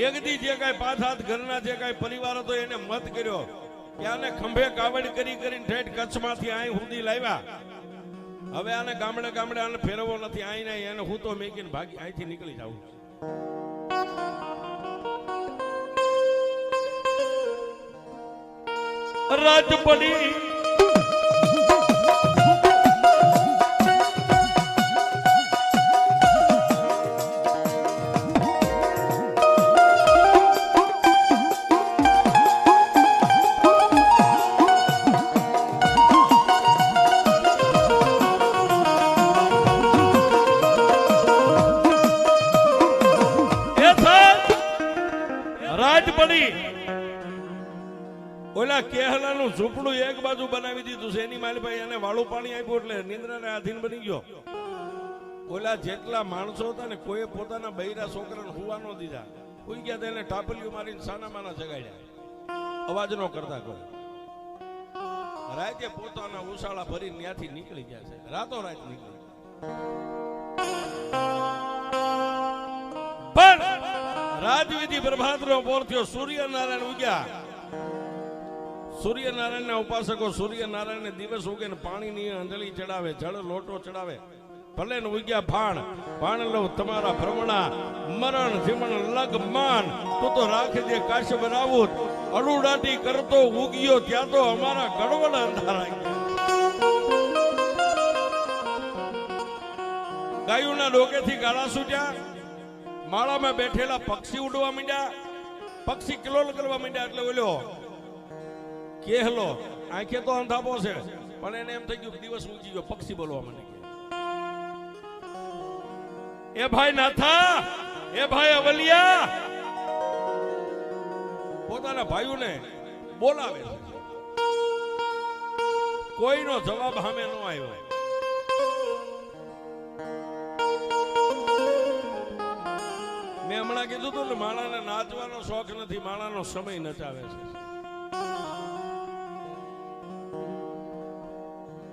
એક દી જે કાંઈ પાંચ હાથ ઘરના જે કાંઈ પરિવાર હતો એને મત કર્યો કે આને ખંભે કાવડ કરી કરીને ઠેઠ કચ્છમાંથી અહીં સુધી લાવ્યા. હવે આને ગામડે ગામડે આને ફેરવો નથી, અહીં નહીં એને હું તો મેકીને ભાગી અહીંથી નીકળી જાઉં. રાત પડી ઓલા કેહલાનું ઝૂંપડું એક બાજુ બનાવી દીધું છે એની માલભાઈ એને વાળું પાણી આપ્યું એટલે નિંદ્રાને આધીન બની ગયો. ઓલા જેટલા માણસો હતા ને કોઈ પોતાના બૈરા છોકરાને હુવા ન દીધા. હુઈ ગયા તેને ટાપલીઓ મારીને સાનામાના જગાડ્યા, અવાજ ન કરતા કોઈ. રાતે પોતાના ઉશાળા ભરીને ત્યાંથી નીકળી ગયા છે, રાતો રાત નીકળી. પણ રાજવિધિ પ્રભાતનો પોર થયો, સૂર્યનારાયણ ઉગ્યા. સૂર્યનારાયણના ઉપાસકો સૂર્યનારાયણને દિવસ ઉગે ને પાણીની અંજળી ચડાવે, જળ લોટો ચડાવે. ભલે ને ઉગ્યા ભાણ લવ તમારા ભ્રમણા, મરણ જીવન લગ માન, તું તો રાખજે કાશ બનાવું. અડુડાટી કરતો ઉગ્યો ત્યાં તો અમારા ગડવડ અંધારા ગયા. ગાયુના ડોકેથી ગાળા છૂટ્યા, માળામાં બેઠેલા પક્ષી ઉડવા માંડ્યા, પક્ષી કિલોલ કરવા માંડ્યા. એટલે ઓલ્યો કેહલો આંખે તો અંધાપો છે પણ એને એમ થઈ ગયું દિવસ ઊંચી ગયો, પક્ષી બોલવા માંડી ગયા. એ ભાઈ નાથા, એ ભાઈ અવલિયા પોતાના ભાઈઓને બોલાવે, કોઈનો જવાબ સામે ન આવ્યો. મેં હમણાં કીધું હતું ને માણાને નાચવાનો શોખ નથી, માણાનો સમય નચાવે છે.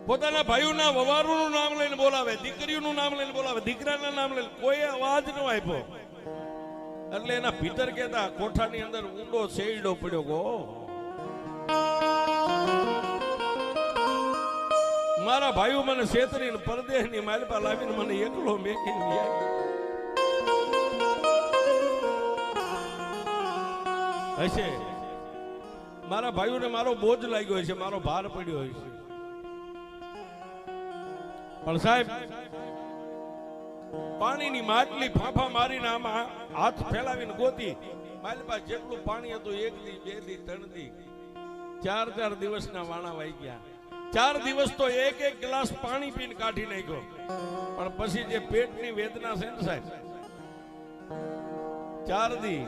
પોતાના ભાઈઓના વવારુનું નામ લઈને બોલાવે, દીકરીઓનું નામ લઈને બોલાવે, દીકરાના નામ લઈને, કોઈ અવાજ ન આપ્યો. એટલે એના ભીતર કહેતા કોઠાની અંદર ઊંડો શેરડો પડ્યો. ગો મારા ભાઈઓ મને છેતરીને પરદેશની માલપા લાવીને મને એકલો મેકીને હશે. મારા ભાઈઓને મારો બોજ લાગ્યો છે, મારો ભાર પડ્યો હોય છે. પણ સાહેબ પાણીની માટલી ફાંફા મારીને આમાં હાથ ફેલાવીને ગોતી, માલપા જેટલું પાણી હતું, એક દી, બે દી, ત્રણ દી, 4 દિવસના વાણા વાઈ ગયા. 4 દિવસ તો એક ગ્લાસ પાણી પીને કાઢી નાખ્યો. પણ પછી જે પેટની વેદના છે ને સાહેબ, 4 દી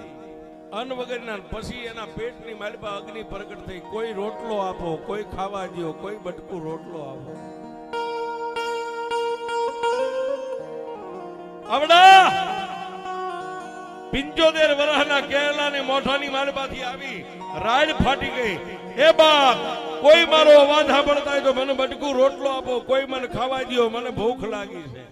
અન્ન વગરના, પછી એના પેટની માલપા અગ્નિ પ્રગટ થઈ. કોઈ રોટલો આપો, કોઈ ખાવા દો, કોઈ બટકું રોટલો આપો. આવડા 75 વર્ષના કેરલાની મોઠાની માલપાથી આવી રાડ ફાટી ગઈ. એ બાપ, કોઈ મારો અવાજ સાંભળતા હોય તો મને બટકું રોટલો આપો, કોઈ મને ખાવા દો, મને ભૂખ લાગી છે.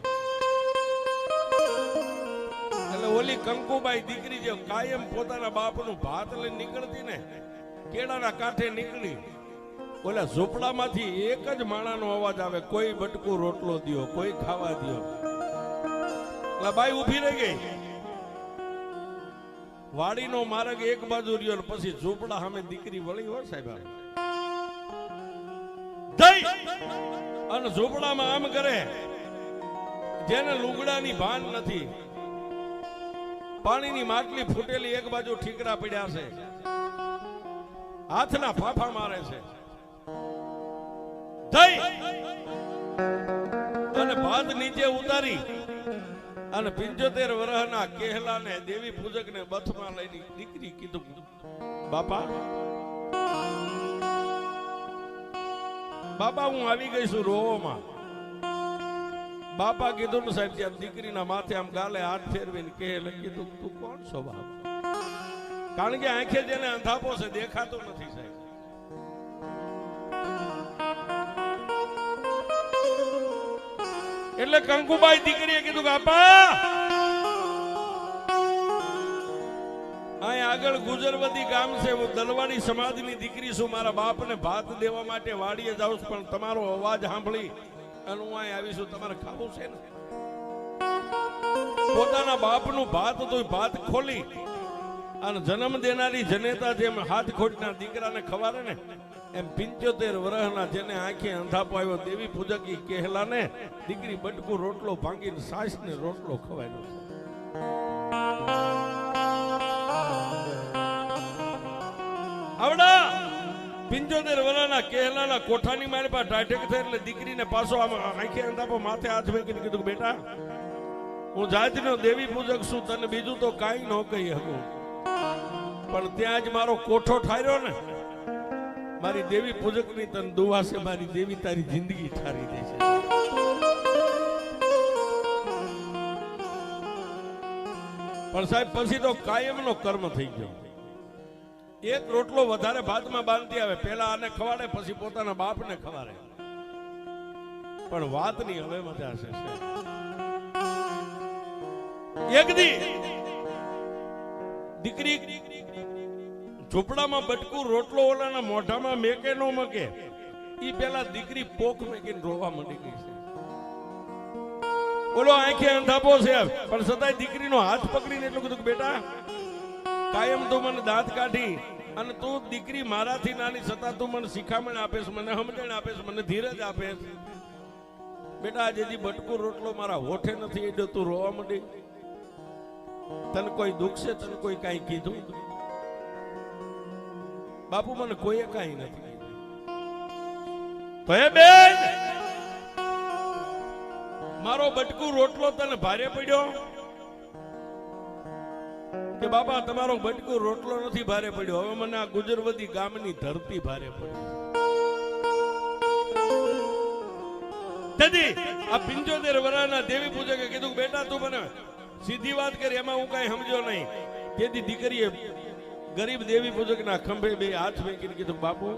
એટલે ઓલી કંકુબાઈ દીકરી જે કાયમ પોતાના બાપનું ભાત લઈને નીકળતી ને, કેળાના કાંઠે નીકળી, ઓલા ઝૂંપડામાંથી એક જ માણાનો અવાજ આવે, કોઈ બટકું રોટલો દો, કોઈ ખાવા દો. બાઈ ઉભી રહી ગઈ. વાડીનો માર્ગ એક બાજુ રહ્યો, પછી ઝૂંપડા સામે દીકરી વળી હોય સાહેબ, અને ઝૂંપડામાં આમ કરે જેને લુગડાની ભાન નથી. પાણીની માટલી ફૂટેલી એક બાજુ ઠીકરા પડ્યા છે, હાથના ફાફા મારે છે. અને ભાત નીચે ઉતારી અને 75 વર્ષના કેહલાને દેવી પૂજકને બથમાં લઈને દીકરી કીધું, બાપા બાપા હું આવી ગઈ છું રોવામાં. બાપા કીધું ને સાહેબ, ત્યાં દીકરીના માથે આમ ગાલે હાથ ફેરવીને કેહલે કીધું, તું કોણ છો બાપ? કારણ કે આંખે જેને અંધાપો છે દેખાતો નથી સાહેબ. એટલે કંકુબાઈ દીકરીએ કીધું, બાપા આગળ ગુજરવતી ગામ છે, હું દલવાડી સમાજની દીકરી છું. મારા બાપને ભાત દેવા માટે વાડીએ જાઉં છું, પણ તમારો અવાજ સાંભળી અને હું અહીં આવીશું. તમારે ખાવું છે ને? પોતાના બાપનું ભાત તો ભાત ખોલી અને જન્મ દેનારી જનેતા જેમ હાથ ખોટના દીકરાને ખવારે ને, એમ 75 વર્ષના જેને આંખે અંધાપો આવ્યો દેવી પૂજક ઈ કહેલાને દીકરી બટકું રોટલો ભાંગીને સાસને રોટલો ખવાયો. આવડા 75 વર્ષના કહેલાના કોઠાની મારી પાસે ટાઢેક થઈ એટલે દીકરીને પાછો આંખે અંધાપો માથે હાથ મૂકીને કીધું, બેટા હું જાતનો દેવી પૂજક છું, તને બીજું તો કાંઈ ન કહી શકું, પણ ત્યાં જ મારો કોઠો ઠાર્યો ને, મારી દેવી પૂજકની તને દુઆ છે, મારી દેવી તારી જિંદગી ઠારી દે છે. પણ સાહેબ પછી તો કાયમનો કર્મ થઈ ગયો. એક રોટલો વધારે ભાતમાં બાંધતી આવે, પેલા આને ખવાડે પછી પોતાના બાપને ખવાડે. પણ વાતની હવે મજા છે. એક દી દીકરી ઝૂંપડામાં બટકું રોટલો ઓલાના મોઢામાં મેકે નો મકે, ઈ પેલા દીકરી પોક મેકીને રોવા માંડી ગઈ છે. ઓલો આંખે અંધાપો છે, પણ છતાંય દીકરીનો હાથ પકડીને એટલું કીધું, બેટા કાયમ તું મને દાંત કાઢી અને તું દીકરી મારાથી નાની છતાં તું મને શિખામણ આપેશ, મને સમજણ આપેશ, મને ધીરજ આપેશ. બેટા આજે બટકું રોટલો મારા હોઠે નથી એડ્યો, તું રોવા માંડી. તને કોઈ દુઃખ છે? તને કોઈ કાંઈ કીધું? બાપુ મને કોઈએ કાંઈ નથી કીધું. તો એ બેન મારો બટકું રોટલો તને ભારે પડ્યો? કે બાપા તમારો બટકું રોટલો નથી ભારે પડ્યો, હવે મને આ ગુજરવતી ગામની ધરતી ભારે પડી. તેથી આ 75 વર્ષના દેવી પૂજકે કીધું, બેટા તું મને સીધી વાત કરી, એમાં હું કઈ સમજો નહીં. તેથી દીકરીએ ગરીબ દેવી પૂજકના ખંભે બે હાથ મૂકીને કીધું, બાપુ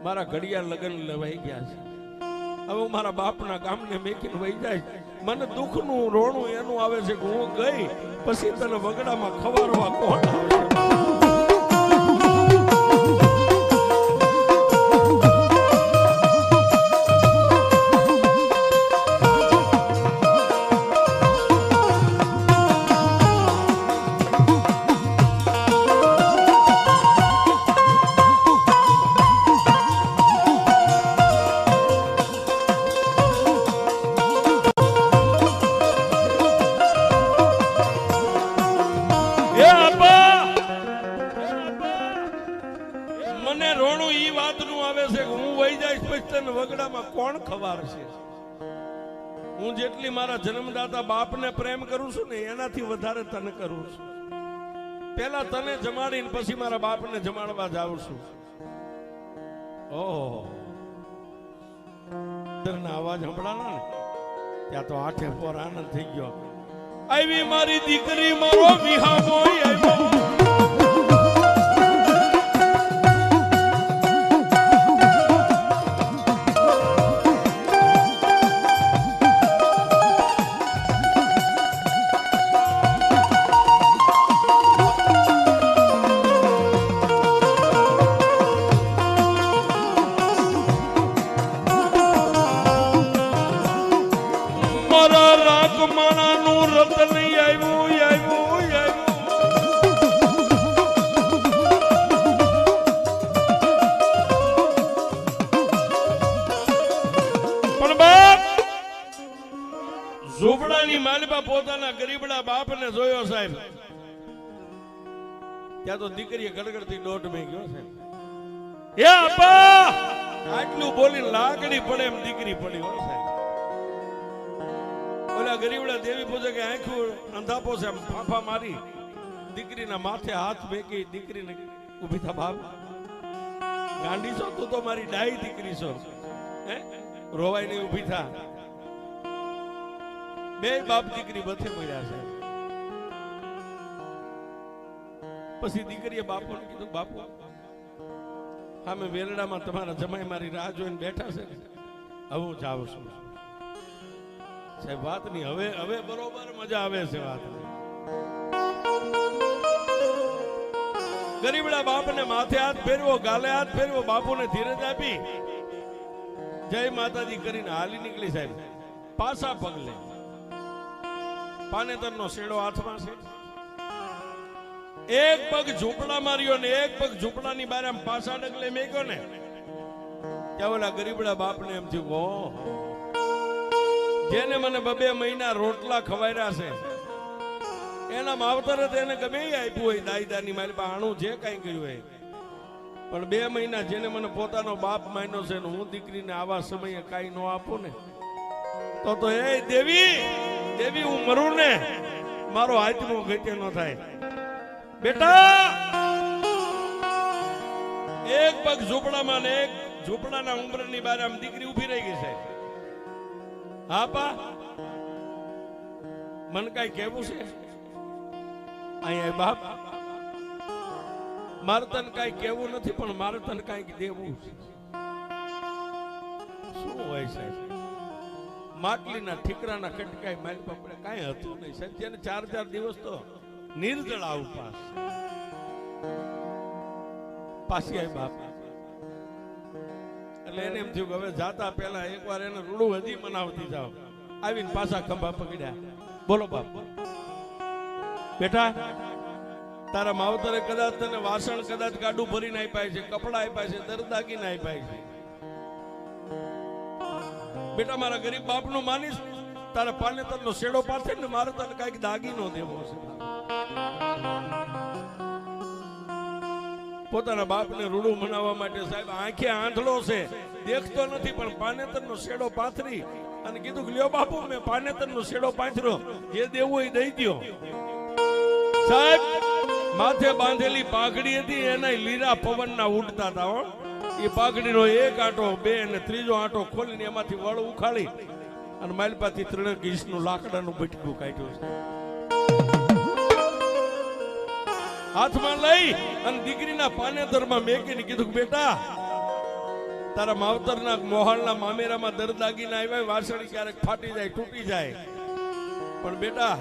મારા ઘડિયાળ લગ્ન લેવાઈ ગયા છે, હવે હું મારા બાપના ગામને મેકીને વહી જાય. મને દુઃખનું રોણું એનું આવે છે કે હું ગઈ પછી તને વગડામાં ખવારવા કોણ આવશે? કોણ ખવારશે? હું જેટલી મારા જન્મદાતા બાપને પ્રેમ કરું છું ને એનાથી વધારે તને કરું છું. પેલા તને જમાડીને પછી મારા બાપને જમાડવા જાઉં છું. ઓહો અવાજ સંભળાના ને ત્યાં તો આઠે પોર આનંદ થઈ ગયો. આવી મારી દીકરી મારો વિહામો આવ્યો. ઝૂંપડાની માલપા પોતાના ગરીબડા બાપને જોયો સાહેબ, ત્યાં તો દીકરીએ ગડગડતી દોઢ મેં ગયો છે. હે આપા આટલું બોલી લાકડી પડે એમ દીકરી પડી હો સાહેબ. ઓલા ગરીબડા દેવી પૂજકે આંખું અંધાપો છે ફાંફા મારી દીકરીના માથે હાથ મેકી દીકરીને ઊભી થા. બાપ ગાંડી છો તું તો મારી ડાઈ દીકરી છો, હે રોવાય નહીં, ઊભી થા. બે બાપ દીકરી બથે મળ્યા છે. પછી દીકરીએ બાપુને કીધું, બાપુ અમે વેલડામાં તમારા જમાઈ મારી રાહ જોઈને બેઠા છે, હવે હું જાઉં છું. સાહેબ વાતની હવે બરોબર મજા આવે છે. વાત ગરીબડા બાપને માથે હાથ ફેરવો, ગાલે હાથ ફેરવો, બાપુને ધીરજ આપી જય માતાજી કરીને હાલી નીકળી સાહેબ પાછા પગલે. પાનેતરનો શેડો હાથમાં છે, એક પગ ઝૂંપડા માર્યો ને એક પગ ઝૂંપડાની બહાર આમ પાછા ડગલે મેક્યો ને ત્યાં ઓલા ગરીબડા બાપને એમ થયું, ઓહો, જેને મને 2 મહિના રોટલા ખવાયરા છે એના માવતરે તેને ગમે આપ્યું હોય, દાયદાની મારી પાસે આણું જે કઈ ગયું હોય, પણ 2 મહિના જેને મને પોતાનો બાપ માન્યો છે ને હું દીકરીને આવા સમયે કઈ ન આપું ને તો એ દેવી દેવી હું મરું ને મારો આત્મો ઘટે ન થાય. બેટા એક પગ ઝૂંપડામાં ને એક ઝૂંપડાના ઉંબરની બહાર આમ દીકરી ઉભી રહી ગઈ છે. હા પા મન કઈ કેવું છે અહીંયા બાપ, મારે તને કઈ કેવું નથી પણ મારે તને કઈક દેવું છે. શું હોય સાહેબ? માટલીના ઠીકરાના કટકાઈ મારી બાપડે કઈ હતું નહીં સાહેબ. તેને 4 દિવસ તો નિર્જળા ઉપવાસ. પાછી આવી બાપ એટલે એને એમ થયું કે હવે જાતા પહેલા એકવાર એને રૂડું હજી મનાવતી જાઓ. આવીને પાછા ખંભા પકડ્યા. બોલો બાપ. બેટા તારા માવતરે કદાચ તને વાસણ કદાચ ગાડું ભરીને આપ્યા છે, કપડા આપ્યા છે, દરદાગીને આપ્યા છે. બેટા મારા ગરીબ બાપનું માનીશ, તારા પાનેતરનો શેડો પાથે ને મારે તને કઈક દાગીનો દેવો છે. પોતાના બાપને રૂડું મનાવવા માટે સાહેબ આંખે આંધળો છે, દેખતો નથી, પણ પાનેતરનો શેડો પાથરી અને કીધું કે લ્યો બાપુ મેં પાનેતરનો શેડો પાથર્યો, જે દેવું એ દઈ દ્યો. સાહેબ માથે બાંધેલી પાઘડી હતી એના લીરા પવનના ઉડતા હતા. હો એ પાઘડીનો એક આંટો, 2 અને 3જો આંટો ખોલીને એમાંથી વળ ઉખાડી અને માલપાથી 3 ઇંચનું લાકડાનું બટકું કાઢ્યું છે. હાથમાં લઈ અને દીકરીના પાનેતરમાં મેકીને કીધું, બેટા તારા માવતરના મોહાલના મામેરામાં દરદાગીને આવ્યા, વાસળી ક્યારેક ફાટી જાય, તૂટી જાય, પણ બેટા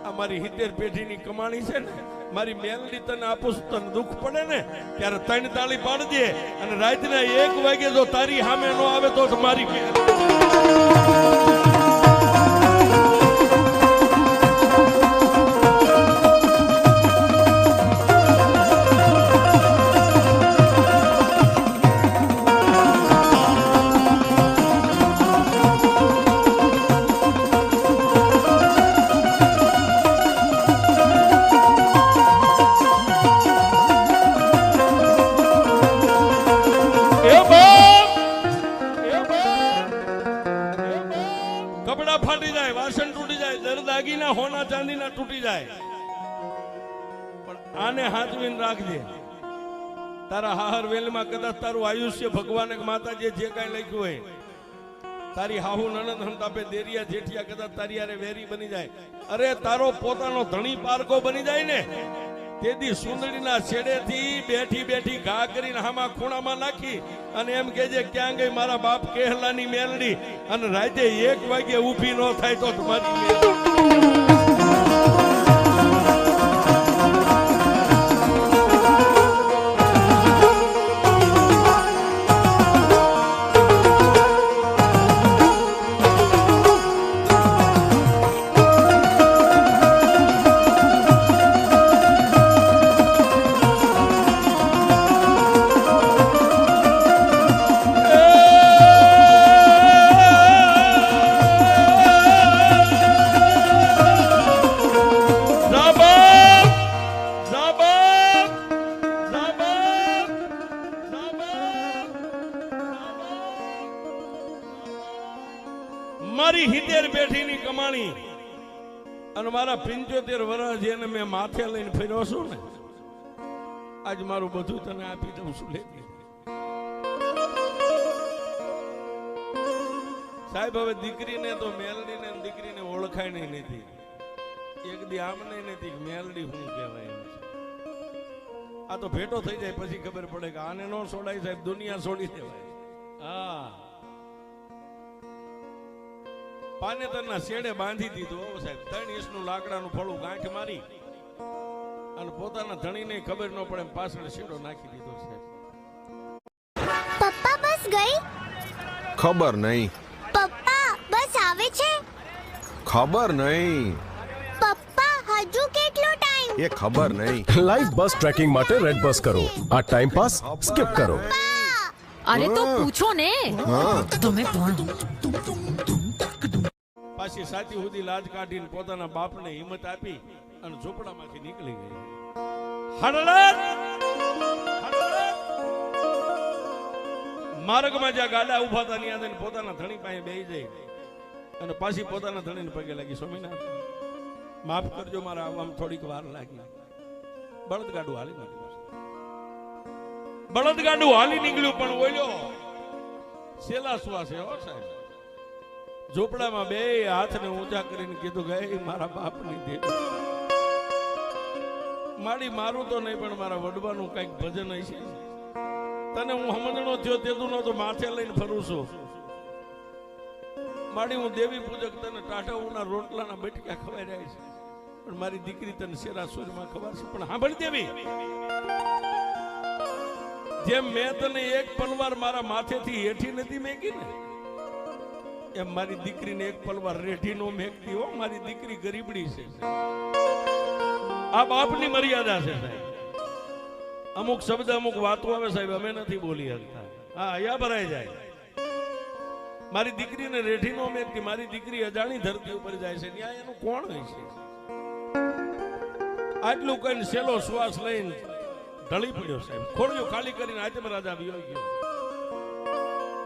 આ મારી 70 પેઢીની કમાણી છે ને, મારી મેલડી તને આપું છું, તને દુઃખ પડે ને ત્યારે 3 તાળી પાડજે અને રાતના 1 વાગે જો તારી સામે નો આવે તો મારી કપડા ફાટી જાય, વાસણ તૂટી જાય, દરદાગીના હોના ચાંદીના તૂટી જાય, પણ આને હાથવીને રાખજે. તારા હાહર વેલમાં કદાચ તારું આયુષ્ય ભગવાને માતાજીએ જે કાંઈ લખ્યું હોય, તારી હાહુ નણંદ હંતાપે દેરિયા જેઠિયા કદાચ તારી હારે વેરી બની જાય, અરે તારો પોતાનો ધણી પારકો બની જાય ને તેથી સુંદરીના છેડેથી બેઠી બેઠી ઘા કરીને હામાં ખૂણામાં નાખી અને એમ કહેજે ક્યાં ગઈ મારા બાપ કેહલાની મેલડી, અને રાતે 1 વાગે ઊભી ન થાય તો તમારી મેલડી. મારી 70 પેઢીની કમાણી અને મારા 75 વર્ષ જેને મેં માથે લઈને ફર્યો છું ને, આજ મારું બધું તને આપી દઉં છું. લે સાહેબ હવે દીકરીને તો મેલડીને દીકરીને ઓળખાય નહીં નથી. એક દી આમ નહીં નથી મેલડી શું કહેવાય. આ તો ભેટો થઈ જાય પછી ખબર પડે કે આને નો છોડાય સાહેબ, દુનિયા છોડી દેવાય. હા પાનેતરના શેડે બાંધી દીધું સાહેબ, 3 ઇંચનું લાકડાનું ફળું ગાંઠ મારી અને પોતાના ધણીને ખબર ન પડે એમ પાછળ શેડો નાખી દીધો છે. પપ્પા બસ ગઈ? ખબર નહીં. પપ્પા બસ આવે છે? ખબર નહીં. પપ્પા હજુ કેટલો ટાઈમ? એ ખબર નહીં. લાઈવ બસ ટ્રેકિંગ માટે રેડ બસ કરો. આ ટાઈમ પાસ સ્કીપ કરો. અરે તો પૂછો ને. તમે પણ પાછી સાચી સુધી લાજ કાઢીને પોતાના બાપને હિંમત આપી અને ઝૂંપડામાંથી નીકળી ગઈ. હડળટ! હડળટ! માર્ગમાં જ્યાં ગાડા ઉભા હતા ત્યાં જઈને પોતાના ધણી પાસે બેસી જાય અને પાછી પોતાના ધણીને પગે લાગી. સ્વામિનાથ, માફ કરજો, મારા આવવામાં થોડીક વાર લાગી. બળદગાડું હાલી નીકળ્યું. બળદગાડું હાલી નીકળ્યું પણ ઓલ્યો સેલા શ્વાસે હો સાહેબ ઝોપડામાં બે હાથને ઊંચા કરીને કીધું કે મારા બાપની દેવી માડી, મારું તો નહીં પણ મારા વડવાનું કઈક ભજન હશે. તને હું સમજણો થયો તેતું નતો માથે લઈને ફરું છું. માડી, હું દેવી પૂજક તને ટાઢાઓના રોટલાના બટકા ખવાઈ રહ્યા છે, પણ મારી દીકરી તને શેરા સૂરમાં ખવાશે. પણ સાંભળી દેવી, જેમ મેં તને એક પલવાર મારા માથેથી હેઠી નથી મેકી ને, એમ મારી દીકરીને એક પલવાર રેઠી નો મેકતી હો. મારી દીકરી ગરીબડી છે. આ બાપની મર્યાદા છે સાહેબ. અમુક શબ્દ અમુક વાતો આવે સાહેબ અમે નથી બોલી શકતા. હા, અહીંયા ભરાઈ જાય. મારી દીકરીને રેઠી નો મેકતી, મારી દીકરી અજાણી ધરતી ઉપર જાય છે, ત્યાં એનું કોણ હોય છે? આટલું કઈ સેલો શ્વાસ લઈને ઢળી પડ્યો સાહેબ. ખોળ્યું ખાલી કરીને આચમ રાજા વિયો ગયો.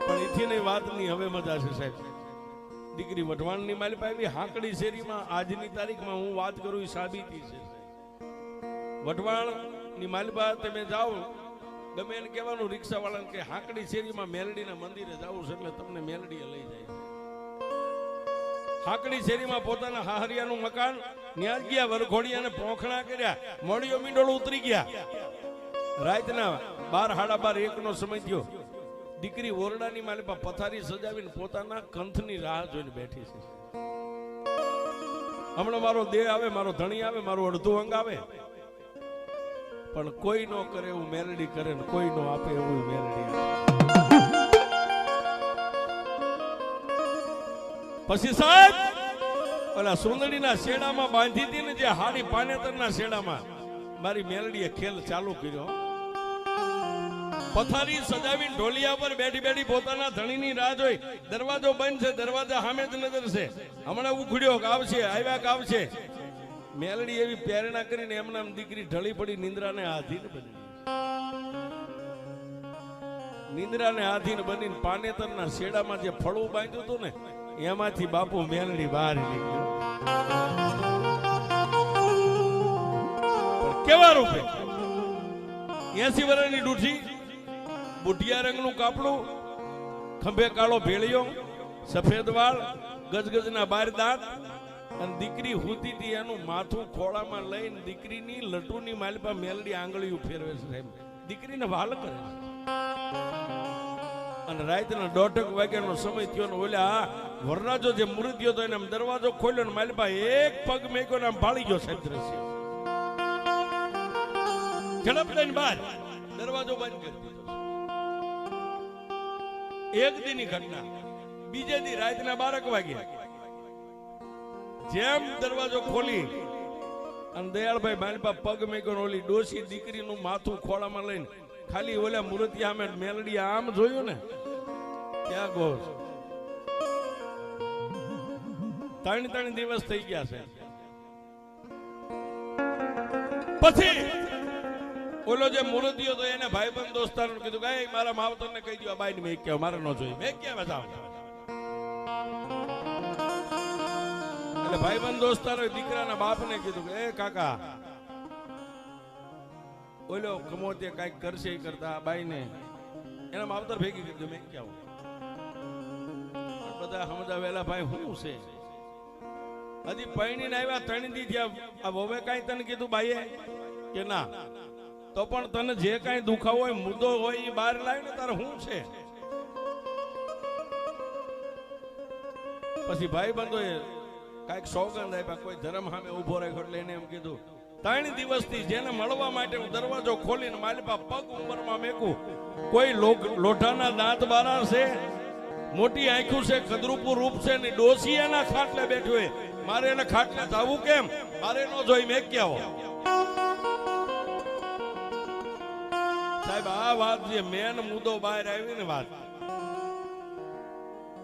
પણ એથી નહીં વાતની હવે મજા છે સાહેબ. દીકરી વઢવાણની માલિક આવી હાંકડી શેરીમાં. આજની તારીખમાં હું વાત કરું એ સાબિતી છે. વઢવાણની માલિબા તમે જાઓ, ગમે એને કહેવાનું રિક્ષાવાળાને કે હાંકડી શેરીમાં મેલડીના મંદિરે જાવું છે એટલે તમને મેલડીએ લઈ જાય. હાંકડી શેરીમાં પોતાના હાહરિયાનું મકાન, ન્યા ગયા વરઘોડિયાને પોખણા કર્યા, મોડિયો મીંડોળ ઉતરી ગયા. રાતના 12 સાડા 12 1 નો સમય થયો. દીકરી ઓરડાની માલિપા પથારી સજાવીને પોતાના કંથની રાહ જોઈને બેઠી છે. હમણાં મારો દેહ આવે, મારો ધણી આવે, મારું અડધું અંગ આવે, પણ કોઈ નો કરે એવું મેલડી કરે ને કોઈ નો આપે એવું મેલડી આપે. પછી સાહેબ ઓલા સુંદડીના શેડામાં બાંધી હતી ને, જે હાડી પાનેતરના શેડામાં મારી મેલડીએ ખેલ ચાલુ કર્યો. પથારી સજાવીને ઢોલિયા પર બેઠી બેઠી પોતાના ધણીની રાહ જોઈ. દરવાજો બંધ છે, દરવાજા સામે જ નજર છે. હમણાં ઉખડ્યો કે આવશે, આવ્યા કે આવશે. મેલડી એવી પ્રેરણા કરીને એમના દીકરી ઢળી પડી, નિંદ્રાને આધીન બની. નિંદ્રાને આધીન બનીને પાનેતરના શેડામાં જે ફળું બાંધ્યું હતું ને, એમાંથી બાપુ મેલડી બહાર નીકળ્યો. કેવા રૂપે 80 વર્ષની ડૂઠી, બુઢિયા રંગનું કાપડું, ખંભે કાળો ભેળિયો, સફેદ વાળ, ગજગજના 12 દાંત, અને દીકરી હુતી હતી એનું માથું ખોળામાં લઈને દીકરીની લટુની માલિપા મેલડી આંગળીઓ ફેરવે છે. દીકરીને વાલ કરે છે. અને રાતના 1:30 વાગ્યાનો સમય થયો ને ઓલા વરરાજો જે મૃત્યુ હતો એને દરવાજો ખોલ્યો ને માલિપા એક પગ મેક્યો ને આમ ભાળી ગયો સાહેબ. દ્રશ્ય ઝડપ લઈને બહાર દરવાજો બંધ કરી દીધો. એક દીની ઘટના. બીજે દી રાતના 12 વાગે જેમ દરવાજો ખોલી અને દયાળભાઈ માલિપા પગ મેક્યો, ઓલી ડોસી દીકરીનું માથું ખોળામાં લઈને ખાલી ઓલા મૂર્તિયા અમે મેલડી આમ જોયું ને, ત્યાં ગોસ 3 દિવસ થઈ ગયા છે. પછી ઓલો જે મૂર્તિઓ તો એને ભાઈબંધ દોસ્તારોને કીધું કે મારા માવતરને કહી દો બાઈ ને મેં કેવ મારે ન જોઈ, મેં કેવા જાવ. એટલે ભાઈબંધ દોસ્તારો દીકરાના બાપને કીધું કે એ કાકા ઓલો કમોતે કઈક કરશે એ કરતા બાઈને એના માવતર ભેગી કરી દો, મેં કેવું. બધા સમજાવેલા ભાઈ શું છે, હજી પૈણીને આવ્યા 3 દી થયા, હવે કઈ તને કીધું બાઈએ કે ના, તો પણ તને જે કઈ દુખાવો હોય, મુદ્દો હોય એ બહાર લાવી ને તારે શું છે. પછી ભાઈ બંધોએ કઈક સોગંદ આપ્યા, કોઈ ધર્મ સામે ઉભો રાખ્યો એટલે એને એમ કીધું 3 દિવસથી જેને મળવા માટે હું દરવાજો ખોલીને માલિપા પગ ઉંમરમાં મેકું, કોઈ લોઢાના દાંત બારા છે, મોટી આંખું છે, કદરૂપું રૂપ છે ને ડોસિયાના ખાટલે બેઠું હોય. મારે એને ખાટલે જાવું કેમ? મારે નો જોઈ મેં ક્યાં હો સાહેબ. આ વાત જે મેન મુદ્દો બહાર આવી ને વાત,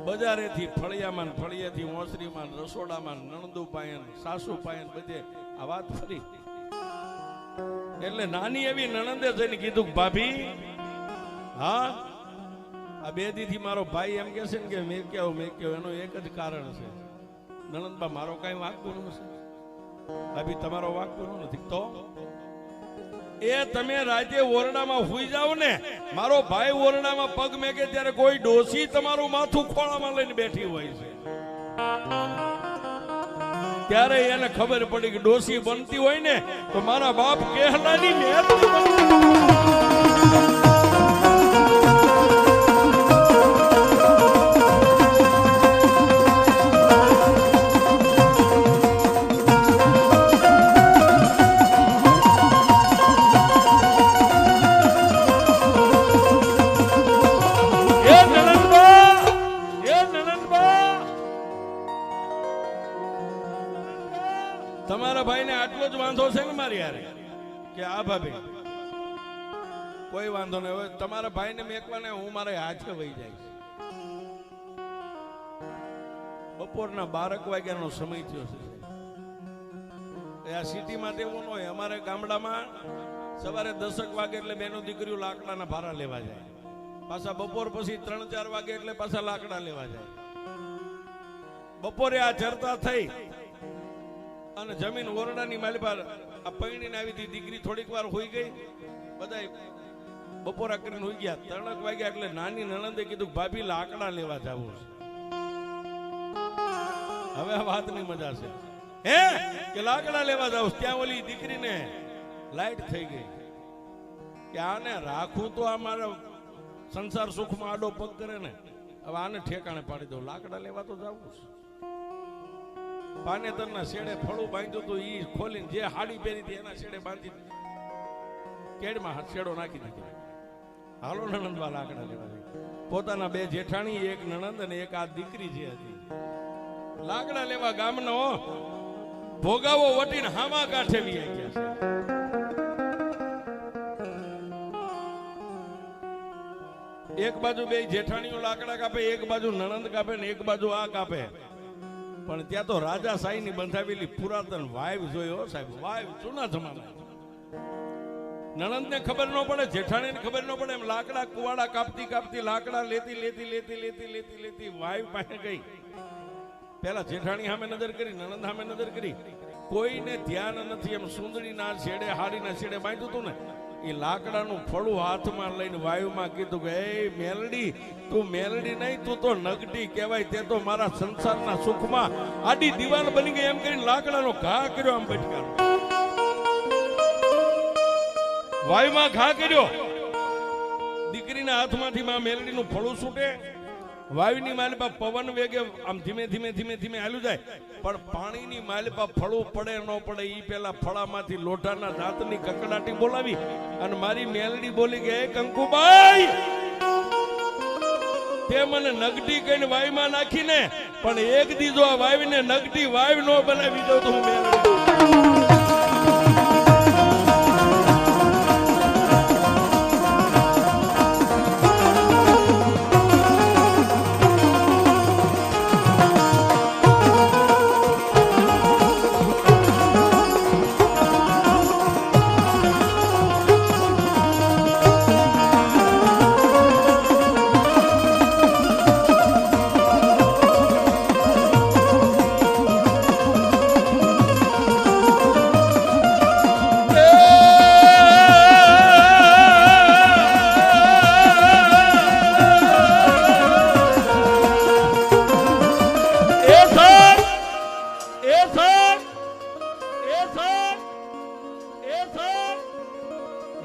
બજારેથી ફળિયામાં ફળિયાથી ઓસરીમાં રસોડામાં નણંદુ પાયન સાસુ પાયન બધે આ વાત ફરી. એટલે નાની એવી નણંદે જઈને કીધું ભાભી, હા આ 2 દીથી મારો ભાઈ એમ કે છે ને કે મેં કેવું એનું એક જ કારણ છે, નણંદબા મારો કઈ વાંકું છે. ભાભી તમારો વાંકું નથી તો એ તમે રાતે ઓરડામાં હુઈ જાવ ને, મારો ભાઈ ઓરડામાં પગ મેકે ત્યારે કોઈ ડોસી તમારું માથું ખોળામાં લઈને બેઠી હોય છે. ત્યારે એને ખબર પડી કે ડોસી બનતી હોય ને તો મારા બાપ કેહલાની મહેરથી તમારા ભાઈને આટલો જ વાંધો છે ને મારી યારે કે આ ભાભી કોઈ વાંધો નહીં. હવે તમારા ભાઈને મેકવાને હું મારે હાથે વહી જાય. બપોરના 12 વાગ્યાનો સમય થયો છે. આ સિટીમાં તેવું ન હોય. અમારે ગામડામાં સવારે 10 વાગે એટલે બેનો દીકરીઓ લાકડાના ભારા લેવા જાય, પાછા બપોર પછી 3-4 વાગે એટલે પાછા લાકડા લેવા જાય. બપોરે આ ચર્ચા થઈ અને જમીન ઓરડાની માલિપા આ પૈણીને આવી હતી દીકરી, થોડીક વાર હોઈ ગઈ, બધા બપોરા કરીને હોઈ ગયા. 3 વાગ્યા એટલે નાની નણંદે કીધું ભાભી લાકડા લેવા જવું છે. હવે આ વાતની મજા છે હે કે લાકડા લેવા જાવ. ત્યાં ઓલી દીકરીને લાઈટ થઈ ગઈ કે આને રાખું તો આ મારા સંસાર સુખમાં આડો પગ કરે ને, હવે આને ઠેકાણે પાડી દઉં, લાકડા લેવા તો જવું છે. પાનેતરના શેડે ફળું બાંધ્યું હતું, ઈ ખોલીને જે હાડી પહેરી હતી એના શેડે બાંધી કેડમાં શેડો નાખી દીધો. હાલો નણંદવા લાકડા લેવા જાય. પોતાના 2 જેઠાણી, એક નણંદ અને એક આ દીકરી જે હતી, લાકડા લેવા ગામનો ભોગાવો વટીને હામા કાંઠે વી ગયા છે. એક બાજુ 2 જેઠાણીઓ લાકડા કાપે, એક બાજુ નણંદ કાપે ને એક બાજુ આ કાપે. પણ ત્યાં તો રાજા સાઈ ની બંધાવેલી પુરાતન વાઇવ જોયો સાહેબ. વાઇવ જૂના જમાના. નણંદ ને ખબર ન પડે, જેઠાણી ને ખબર ન પડે, એમ લાકડા કુવાડા કાપતી કાપતી લાકડા લેતી વાઇવ પાસે ગઈ. પેલા જેઠાણી સામે નજર કરી, નણંદ સામે નજર કરી, કોઈને ધ્યાન નથી. એમ સુંદરીના છેડે હાડીના છેડે બાંધ્યું હતું ને, એ લાકડાનું ફળું હાથમાં લઈને વાયુમાં કીધું કે એ મેલડી, તું મેલડી નહીં, તું તો નગટી કહેવાય. તે તો મારા સંસારના સુખમાં આડી દિવાલ બની ગઈ. એમ કરીને લાકડાનો ઘા કર્યો, આમ બટકાનો વાયુમાં ઘા કર્યો. દીકરીના હાથમાંથી માં મેલડીનું ફળું છૂટે. વાયુની માલિપા પવન વેગે આમ ધીમે ધીમે હાલ્યું જાય. પણ પાણીની માલિપા ફળું પડે ન પડે ઈ પેલા ફળામાંથી લોઢાના દાંતની કકડાટી બોલાવી અને મારી મેલડી બોલી કે કંકુબાઈ, તે મને નગટી કઈને વાયુમાં નાખીને, પણ એક દીધો આ વાયુને નગટી વાયુ નો બનાવી દઉં તો હું મેલડી.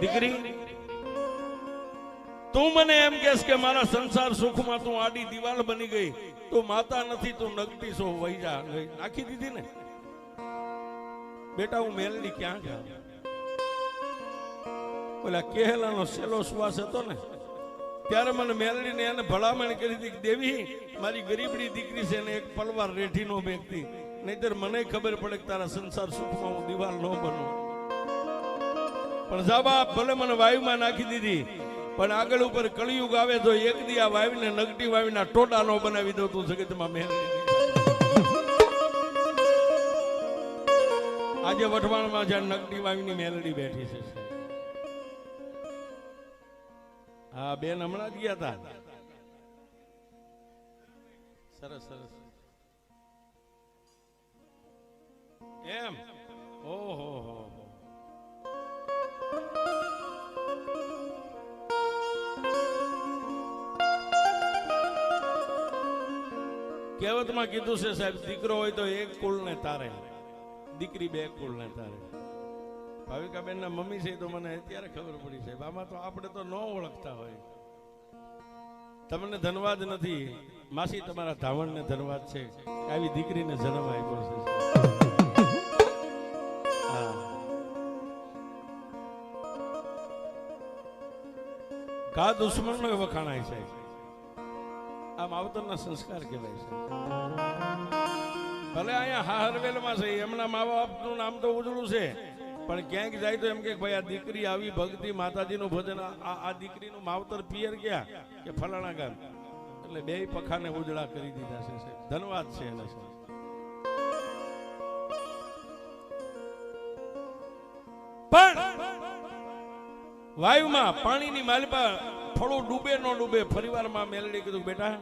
દીકરી, તું મને એમ કહેશ કે મારા સંસાર સુખમાં તું આડી દિવાલ બની ગઈ, તું માતા નથી, તું નગટી છો, વહી જા. નાખી દીધી ને. બેટા હું મેલડી ક્યાં જાઉં? ઓલા કેહલાનો સેલો શ્વાસ હતો ને ત્યારે મને મેલડીને એને ભલામણ કરી હતી કે દેવી મારી ગરીબડી દીકરી છે ને એક પલવાર રેઠી નો બેગતી, નહીતર મને ખબર પડે કે તારા સંસાર સુખમાં હું દિવાલ ન બનું. પણ સાબા ભલે મને વાયુમાં નાખી દીધી, પણ આગળ ઉપર કળિયુગ આવે તો એક દી આ વાવીને નગટી વાવીના ટોટા નો બનાવી દઉં તું જગતમાં મેલડી. આજે વઢવાણમાં જ્યાં નગટી વાવીની મેલડી બેઠી છે. હા બેન હમણાં જ ગયા હતા. સરસ સરસ એમ. ઓહો હો કહેવતમાં કીધું છે સાહેબ, દીકરો હોય તો એક કુળને તારે, દીકરી બે કુળને તારે. ભાવિકાબેન ના મમ્મી છે તો મને અત્યારે ખબર પડી છે. આમાં તો આપણે તો ન ઓળખતા હોય. તમને ધન્યવાદ નથી માસી, તમારા ધાવણને ધન્યવાદ છે આવી દીકરીને જન્મ આપ્યો છે. હા કા દુશ્મનનો વખાણાય છે. આ માવતરના સંસ્કાર કહેવાય છે. ભલે અહીંયા હાહરવેલમાં છે, એમના મા બાપનું નામ તો ઉજળું છે, પણ ક્યાંક જાય તો એમ કે ભાઈ આ દીકરી આવી ભક્તિ માતાજીનું ભજન, આ દીકરીનું માવતર પિયર ગયા કે ફલાણા ગામ, એટલે બે પખાને ઉજળા કરી દીધા છે. ધન્યવાદ છે એને. પણ વાયુમાં પાણીની માલપા થોડું ડૂબે ન ડૂબે, ફરીવારમાં મેલડી કીધું બેટા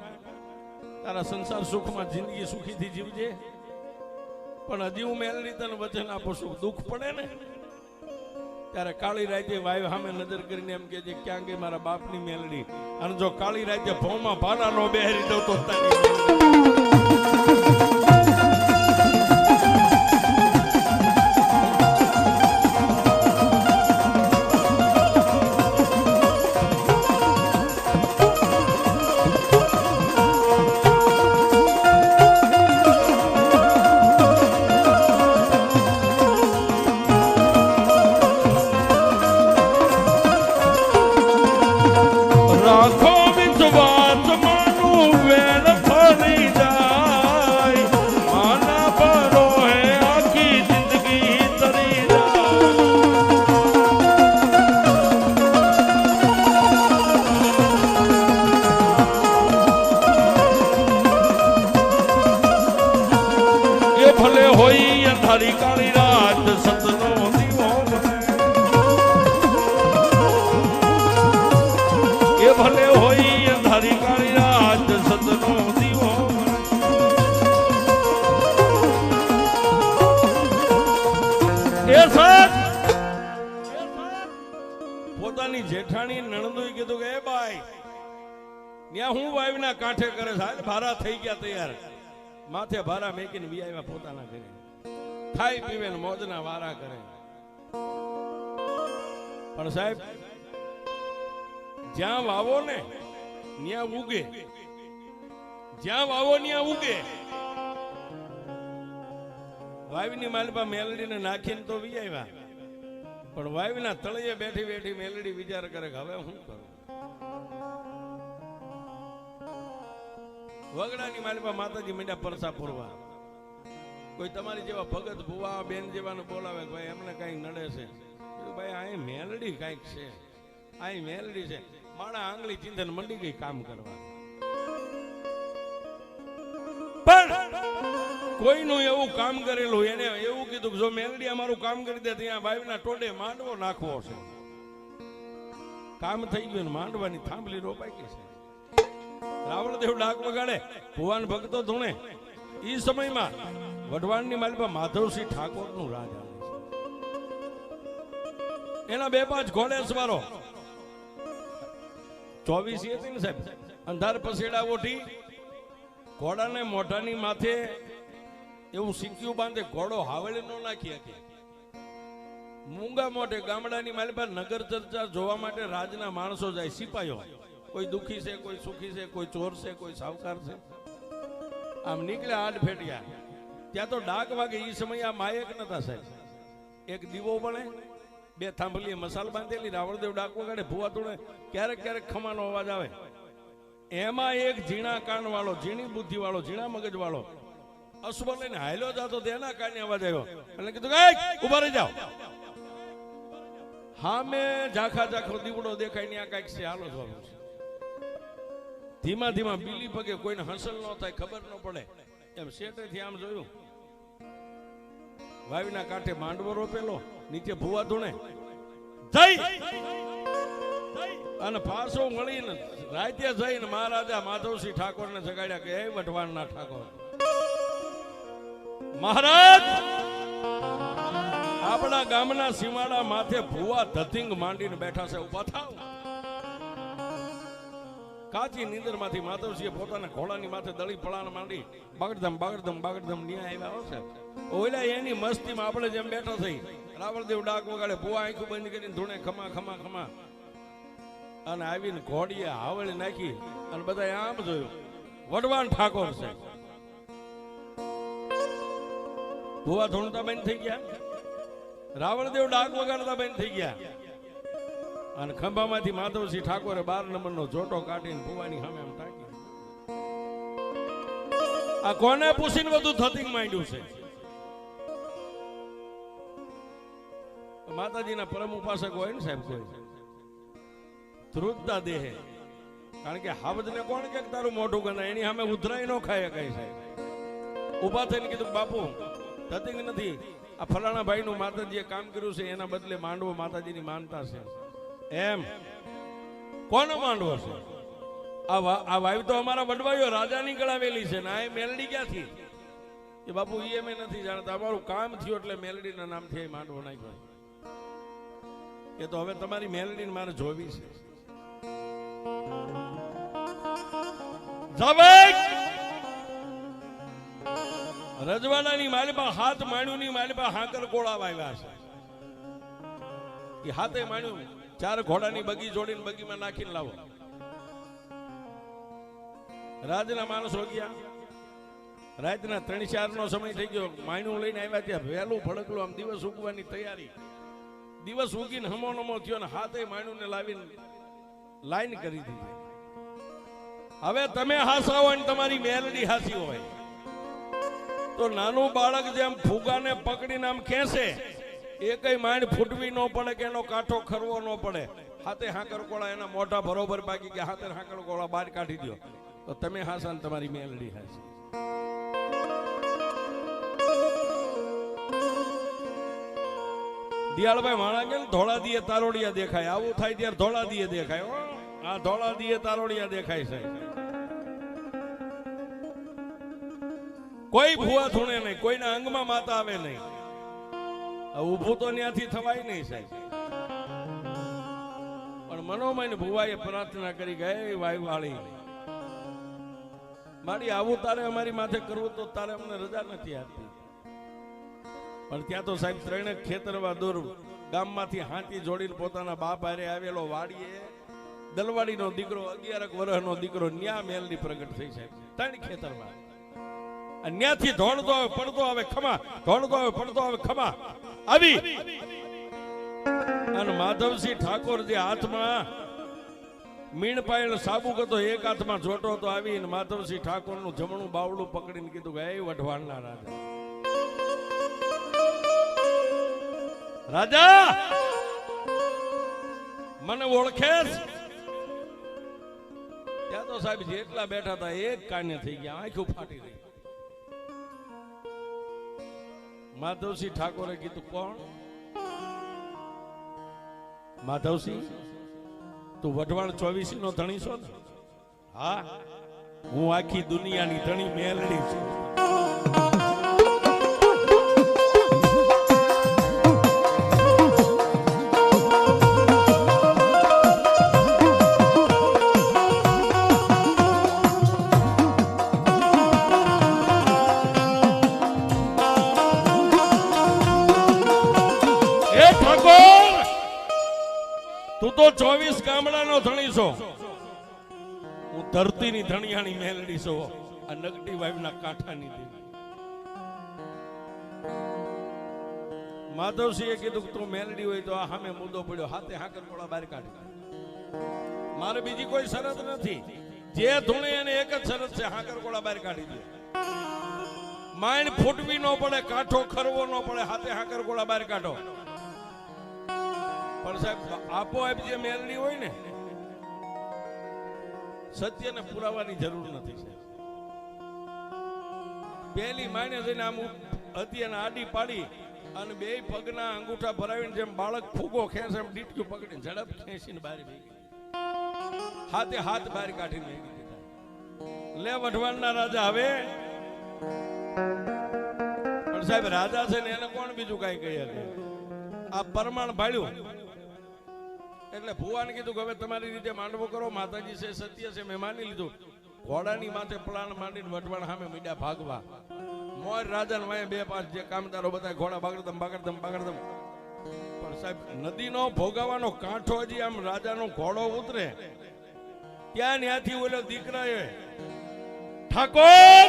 તારા સંસાર સુખમાં જિંદગી સુખીથી જીવજે, પણ હજી હું મેલડી તને વચન આપું છું, દુઃખ પડે ને ત્યારે કાળી રાતે વાયુ સામે નજર કરીને એમ કે છે ક્યાં ગઈ મારા બાપની મેલડી? અને જો કાળી રાતે ભોમાં ભાલા નો બેહરી દઉં તો ભલે હોય અંધારી કાળી રાત સતનો દીવો, એ ભલે હોય અંધારી કાળી રાત સતનો દીવો. એ સત પોતાની જેઠાણી નણંદોએ કીધું કે એ બાઈ ત્યાં હું વાવીના કાંઠે કરે છે, ભારા થઈ ગયા તૈયાર, માથે ભારા મેકીને વિયાવ્યા પોતાના ઘરે, ખાઈ પીવે ને મોજના વારા કરે. પણ સાહેબ જ્યાં વાવો ને ત્યાં ઉગે, જ્યાં વાવો ત્યાં ઉગે. વાવીની માલપા મેલડીને નાખીને તો વિયાવ્યા, પણ વાવીના તળિયે બેઠી બેઠી મેલડી વિચાર કરે કે હવે શું કરું? વગડાની માલપા માતાજી મીંડા પરસા પૂરવા. કોઈ તમારી જેવા ભગત ભુવા બેન જેવાને બોલાવે ભાઈ એમને કઈ નડે છે, ભાઈ અહીં મેલડી કઈક છે, અહીં મેલડી છે. માણા આંગળી ચિંતન મંડી ગઈ કામ કરવા. પણ કોઈનું એવું કામ કરેલું, એને એવું કીધું જો મેલડી અમારું કામ કરી દે ત્યાં વાયુના ટોડે માંડવો નાખવો છે. કામ થઈ ગયું, માંડવાની થાંભલી રોપાઈ ગઈ છે. રાવણદેવ ડાક વગાડે, ભુવાન ભક્તો ધૂણે. એ સમયમાં વઢવાણની માલપા માધવસિંહ ઠાકોરનું રાજ આવે છે. એના 2-5 ઘોડે સવારો 24 હતી ને સાહેબ, અંધાર પસેડા ઓઠી ઘોડાને મોઢાની માથે એવું સિક્યું બાંધે, ઘોડો હાવળે નો નાખી શકે. મૂંગા મોઢે ગામડાની માલપા નગર ચર્ચા જોવા માટે રાજના માણસો જાય, સિપાહીઓ. કોઈ દુખી છે, કોઈ સુખી છે, કોઈ ચોર છે, કોઈ સાવકાર છે. આમ નીકળ્યા આડ ફેટ્યા. ત્યાં તો ડાક વાગે. એ સમય આ માયક નતા સાહેબ, એક દીવો બને, બે થાંભલીએ મસાલ બાંધેલી, રાવણદેવ ડાક વગાડે, ભૂવા તોડે, ક્યારેક ક્યારેક ખમાનો અવાજ આવે. એમાં એક ઝીણા કાન વાળો, ઝીણી બુદ્ધિ વાળો, ઝીણા મગજ વાળો અસુબર લઈને હાલ્યો જતો, તેના કાને અવાજ આવ્યો એટલે કીધું કે ઉભા રહી જાઓ. હા મેં ઝાખા ઝાખો દીવડો દેખાય ને આ કઈક છે, હાલો જવાનું છે. ધીમા ધીમા બીલી પગે, કોઈને હસલ ન થાય, ખબર ન પડે એમ શેઠેથી આમ જોયું. વાવીના કાંઠે માંડવો રોપેલો, નીચે ભૂવા ધૂણે જઈ અને પાછો મળીને રાતે જઈને મહારાજા માધવસિંહ ઠાકોરને જગાડ્યા કે હે વઢવાણના ઠાકોર મહારાજ, આપણા ગામના સીમાડા માથે ભૂવા ધતિંગ માંડીને બેઠા છે, ઉભા થાવ. કાચી નીંદરમાંથી માધવસિંહે પોતાના ઘોડાની માથે દળી પળાણ માંડી બાગડધમ બાગડધમ બાગડધમ ન્યાય આવ્યા હશે. ઓલા એની મસ્તીમાં આપણે જેમ બેઠો થઈ, રાવણદેવ ડાક વગાડે, ભૂવા આંખું બંધ કરીને ધૂણે ખમા ખમા ખમા અને આવીને ઘોડીએ હાવળી નાખી અને બધા આમ જોયું વઢવાણ ઠાકોર છે. ભૂવા ધૂણતા બંધ થઈ ગયા, રાવણદેવ ડાક વગાડતા બંધ થઈ ગયા અને ખંભામાંથી માધવસિંહ ઠાકોરે 12 નંબરનો જોટો કાઢીને ભૂવાની સામે આમ તાકી. આ કોને પૂછીને બધું થતિંગ માંડ્યું છે? માતાજીના પરમ ઉપાસક હોય ને સાહેબ, કોઈ ધ્રુજતા દેહે, કારણ કે હાવજને કોણ કે તારું મોઢું ગણાય, એની સામે ઉધરાઈ ન ખાય કઈ સાહેબ. ઉભા થઈને કીધું બાપુ થતિંગ નથી, આ ફલાણા ભાઈ નું માતાજીએ કામ કર્યું છે, એના બદલે માંડવો માતાજીની માનતા છે. એમ કોનો માંડવો છે? આ વાયુ તો અમારા વડવાઈઓ રાજાની ગળાવેલી છે ને, આ મેલડી ક્યાંથી? એ બાપુ એ અમે નથી જાણતા, અમારું કામ થયું એટલે મેલડીના નામથી માંડવો નાખ્યો. એ તો હવે તમારી મેલડીને મારે જોવી છે. રજવાડાની માલિપા હાથ માણ્યુંની માલિપા હાકર ગોળા વાવ્યા છે. એ હાથે માણ્યું 4 ઘોડાની બગી જોડીને બગીમાં નાખીને લાવો. રાજના માણસો ગયા, રાતના 3-4 નો સમય થઈ ગયો, માણ્યું લઈને આવ્યા ત્યાં વહેલું ભડકલું આમ દિવસ ઉગવાની તૈયારી. દિવસ ઉગીને હમો નમો થયો ને હાથે માણ્યું ને લાવીને લાઈન કરી દીધી. હવે તમે હાસા હોય ને તમારી મેલડી હાસી હોય તો નાનું બાળક જેમ ફુગાને પકડીને આમ ખેંચે, એ કઈ માંડ ફૂટવી ન પડે કે એનો કાંઠો ખરવો ન પડે. હાથે હાકર કોળા એના મોઢા બરોબર બાકી કે હાથે હાકર કોળા બહાર કાઢી દો તો તમે હાસા ને તમારી મેલડી હાસી. દિયાળભાઈ માણા કે ધોળા દીએ તારોડિયા દેખાય, આવું થાય ત્યારે ધોળા દીએ દેખાય. આ ધોળા દીએ તારોડિયા દેખાય છે. કોઈ ભૂવા ધૂણે નહીં, કોઈના અંગમાં માતા આવે નહીં. ઊભું તો ત્યાંથી થવાય નહીં સાહેબ. પણ મનોમય ભુવાએ પ્રાર્થના કરી કે હે વાયુવાળી મારી, આવું તારે અમારી માથે કરવું તો તારે અમને રજા નથી આપતી. પણ ત્યાં તો સાહેબ 3 ખેતરવા દૂર ગામમાંથી હાથી જોડીને પોતાના બાપ હારે આવેલો વાડીએ દલવાડીનો દીકરો 11 વર્ષનો દીકરો ન્યા મેલની પ્રગટ થઈ સાહેબ. 3 ખેતરમાં ન્યાથી ધોળતો આવે પડતો આવે ખમા, ધોળતો આવે પડતો આવે ખમા આવી. અને માધવસિંહ ઠાકોર જે હાથમાં મીણ પાયેલ સાબુક હતો, એક હાથમાં જોટો હતો, આવીને માધવસિંહ ઠાકોર નું જમણું બાવડું પકડીને કીધું કે હે વઢવાણના રાજા, રાજા મને ઓળખેસ? ત્યાં તો સાહેબ જેટલા બેઠા હતા એક કાને થઈ ગયા, આંખો ફાટી રહી. માધવસિંહ ઠાકોરે કીધું કોણ? માધવસિંહ તું વઢવાણ 24 નો ધણી છો ને? હા, હું આખી દુનિયાની ધણી મેલડી છું. તું તો 24 ગામડાનો ધણી છો, હું ધરતીની ધણિયાણી મેલડી છો, આ નગટી વાવના કાંઠાની દેવી. માધવસિંહે કીધું કે તું મેલડી હોય તો આ સામે મુદ્દો પડ્યો, હાથે હાકર કોળા બહાર કાઢી. મારે બીજી કોઈ શરત નથી, જે ધૂણે એને એક જ શરત છે, હાકર કોળા બહાર કાઢી દે. માઇન્ડ ફૂટવી ન પડે, કાંઠો ખરવો ન પડે, હાથે હાકર કોળા બહાર કાઢો. પણ સાહેબ આપોઆપ જે મેલડી હોય ને, સત્યને પુરાવાની જરૂર નથી. પહેલી માને જઈને આમ હતી અને આડી પાડી અને બે પગના અંગૂઠા ભરાવીને જેમ બાળક ફૂગો ખેંચે એમ ડીટક્યું પકડીને ઝડપ ખેંચીને બહાર ભેગી, હાથે હાથ બહાર કાઢીને ભેગી દીધા. લે વઢવાણના રાજા હવે પણ સાહેબ રાજા છે ને એને કોણ બીજું કઈ કહી શકે? આ પરમાણ ભાળ્યું એટલે ભુવાને કીધું કે હવે તમારી રીતે માંડવો કરો, માતાજી છે, સત્ય છે, મેં માની લીધું. ઘોડાની માથે પ્લાન માંડીને વઢવાણ સામે મીડા ભાગવા. મોર રાજાને વાય બે પાંચ જે કામદારો બધા ઘોડા બાગડતમ બાગડતમ બાગડતમ. પણ સાહેબ નદીનો ભોગાવાનો કાંઠો હજી આમ રાજાનો ઘોડો ઉતરે ત્યાં ત્યાંથી ઓલો દીકરાએ ઠાકોર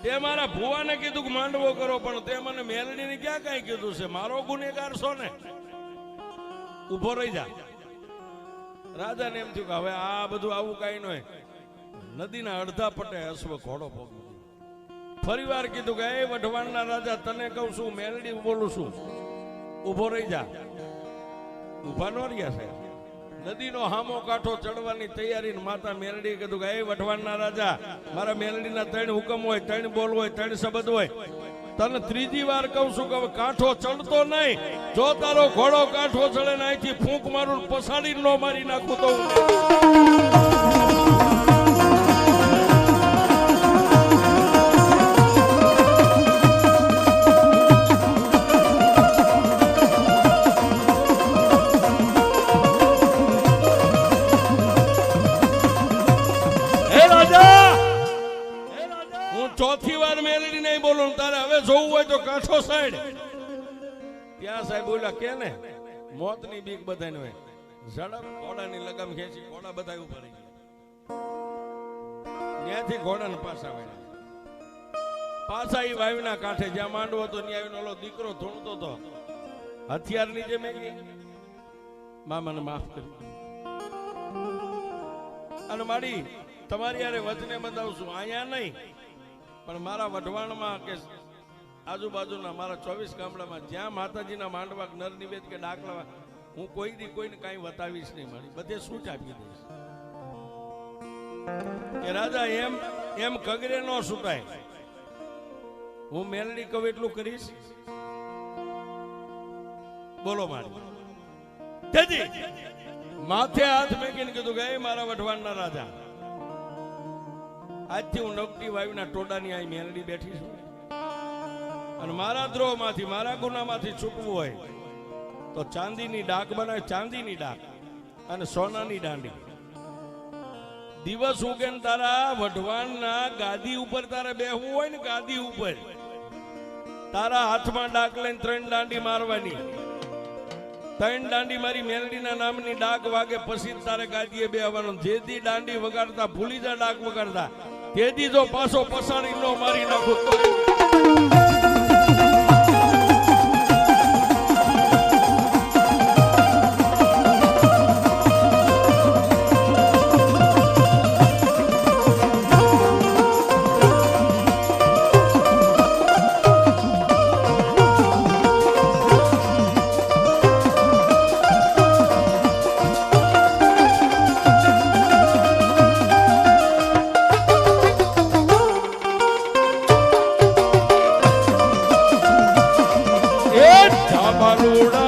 તે મારા ભુવાને કીધું કે માંડવો કરો, પણ તે મને મેલડીને ક્યાં કઈ કીધું છે? મારો ગુનેગાર છો ને, ઉભો રહી જા. રાજાને એમ થયું કે હવે આ બધું આવું કઈ ન હોય. નદીના અડધા પટે અશ્વ ઘોડો ભોગવી. ફરી વાર કીધું કે એ વઢવાણના રાજા તને કહું છું, મેલડી બોલું છું, ઉભો રહી જા. ઉભા ન રહ્યા છે. નદીનો હામો કાંઠો ચડવાની તૈયારી. માતા મેલડી કીધું કે એ વઢવાણના રાજા, મારા મેલડીના 3 હુકમ હોય, 3 બોલ હોય, 3 શબ્દ હોય. તને ત્રીજી વાર કહું છું કે કાંઠો ચડતો નહીં. જો તારો ઘોડો કાંઠો ચડે ને અહીંથી ફૂંક મારું પસાડી નો મારી નાખું તો ચોથી વાર મેલડી નહીં બોલું. તારે હવે જોવું હોય તો કાંઠો સાઈડ. ત્યાં સાહેબ બોલ્યા કે ને મોતની બીક બધાને હોય. ઝડપ ઘોડાની લગામ ખેંચી ઘોડા બધા ઉપર રહી ગયા. ત્યાંથી ઘોડાને પાછા વાળ્યા. પાછા એ વાવીના કાંઠે જ્યાં માંડવો હતો ત્યાં આવીને ઓલો દીકરો ધૂણતો હતો. હથિયારની જે મેં મામાને માફ કરી અને માડી તમારી યારે વચને બતાવશું, અહીંયા નહીં પણ મારા વઢવાણમાં કે આજુબાજુના મારા 24 ગામડામાં જ્યાં માતાજીના માંડવા નર નિવેદ કે ડાકલા, હું કોઈ દી કોઈને કાંઈ બતાવીશ નહીં. મારી બધે સૂચ આપી દઈશ કે રાજા એમ કગરે ન સુટાય. હું મેલડી કહું એટલું કરીશ. બોલો મારી તેજી માથે હાથ મેકીને કીધું કે મારા વઢવાણના રાજા, આજથી હું નકટી વાયુના ટોડાની આ મેલડી બેઠી છું અને મારા દ્રોહમાંથી, મારા ગુનામાંથી છૂટવું હોય તો ચાંદીની ડાક બનાવે, ચાંદીની ડાક અને સોનાની દાંડી. દિવસ ઉગે ને તારા વઢવાણના ગાદી ઉપર તારે બેહવું હોય ને, ગાદી ઉપર તારા હાથમાં ડાક લઈને 3 દાંડી મારવાની. 3 દાંડી મારી મેલડીના નામની ડાક વાગે પછી તારે ગાદીએ બેહવાનું. જેથી દાંડી વગાડતા ભૂલી જા ડાક વગાડતા, તેથી જો પાછો પસાડી નો મારી નાખું તો બાલુડા